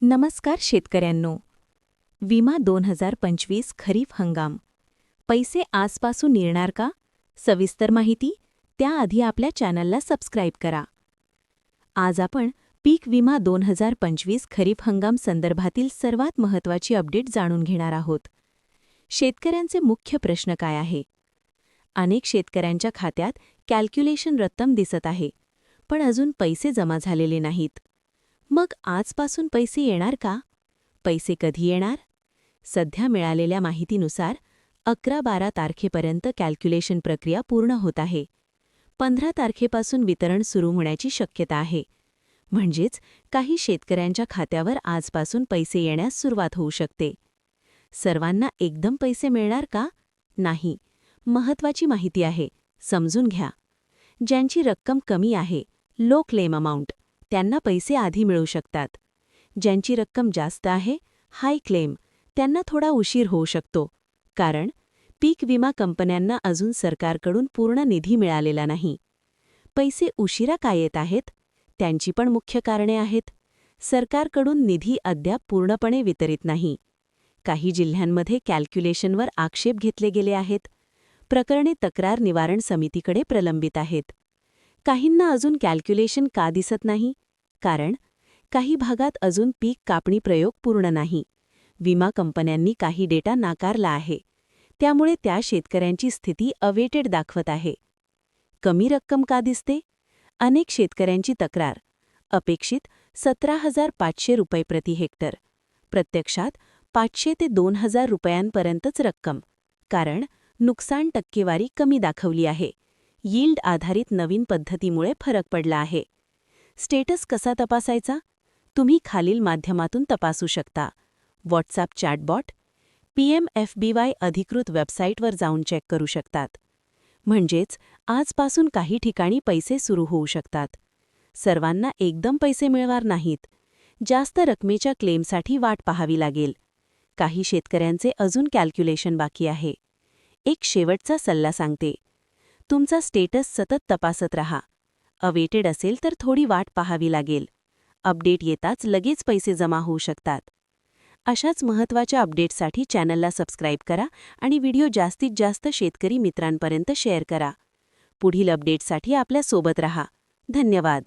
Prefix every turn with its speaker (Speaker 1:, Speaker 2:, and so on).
Speaker 1: नमस्कार शेतकऱ्यांनो. विमा 2025 खरीप हंगाम. पैसे आजपासून मिळणार का? सविस्तर माहिती त्याआधी आपल्या चॅनलला सबस्क्राईब करा. आज आपण पीक विमा 2025 खरीप हंगाम संदर्भातील सर्वात महत्त्वाची अपडेट जाणून घेणार आहोत. शेतकऱ्यांचे मुख्य प्रश्न काय आहे? अनेक शेतकऱ्यांच्या खात्यात कॅल्क्युलेशन रक्कम दिसत आहे, पण अजून पैसे जमा झालेले नाहीत. मग आजपासून पैसे येणार का? पैसे कधी येणार? सध्या मिळालेल्या माहितीनुसार 11-12 तारखेपर्यंत कॅल्क्युलेशन प्रक्रिया पूर्ण होत आहे. 15 तारखेपासून वितरण सुरू होण्याची शक्यता आहे. म्हणजेच काही शेतकऱ्यांच्या खात्यावर आजपासून पैसे येण्यास सुरुवात होऊ शकते. सर्वांना एकदम पैसे मिळणार का? नाही. महत्त्वाची माहिती आहे, समजून घ्या. ज्यांची रक्कम कमी आहे, लो क्लेम अमाउंट, त्यांना पैसे आधी मिळू शकतात. ज्यांची रक्कम जास्त आहे, हाय क्लेम, त्यांना थोडा उशीर होऊ शकतो. कारण पीक विमा कंपन्यांना अजून सरकारकडून पूर्ण निधी मिळालेला नाही. पैसे उशिरा का येत आहेत? त्यांची पण मुख्य कारणे आहेत. सरकारकडून निधी अद्याप पूर्णपणे वितरित नाही. काही जिल्ह्यांमध्ये कॅल्क्युलेशनवर आक्षेप घेतले गेले आहेत. प्रकरणे तक्रार निवारण समितीकडे प्रलंबित आहेत. काहींना अजून कॅल्क्युलेशन का दिसत नाही? कारण काही भागात अजून पीक कापणी प्रयोग पूर्ण नाही. विमा कंपन्यांनी काही डेटा नाकारला आहे. त्यामुळे त्या शेतकऱ्यांची स्थिती अवेटेड दाखवत आहे. कमी रक्कम का दिसते? अनेक शेतकऱ्यांची तक्रार. अपेक्षित 17,500 रुपये प्रति हेक्टर. प्रत्यक्षात 500 ते 2,000 रुपयांपर्यंतच रक्कम. कारण नुकसान टक्केवारी कमी दाखवली आहे. यील्ड आधारित नवीन पद्धतीमुळे फरक पडला आहे. स्टेटस कसा तपासायचा? तुम्ही खालील माध्यमातून तपासू शकता. व्हॉट्सॲप चॅटबॉट, PMFBY अधिकृत वेबसाईटवर जाऊन चेक करू शकतात. म्हणजेच आजपासून काही ठिकाणी पैसे सुरू होऊ शकतात. सर्वांना एकदम पैसे मिळणार नाहीत. जास्त रकमेच्या क्लेमसाठी वाट पाहावी लागेल. काही शेतकऱ्यांचे अजून कॅल्क्युलेशन बाकी आहे. एक शेवटचा सल्ला सांगते. तुमचा स्टेटस सतत तपासत रहा. अवेटेड असेल तर थोडी वाट पाहावी लागेल. अपडेट येताच लगेच पैसे जमा होऊ शकतात. अशाच महत्त्वाच्या अपडेट्ससाठी चॅनलला सबस्क्राईब करा आणि व्हिडिओ जास्तीत जास्त शेतकरी मित्रांपर्यंत शेअर करा. पुढील अपडेट्ससाठी आपल्या सोबत रहा. धन्यवाद.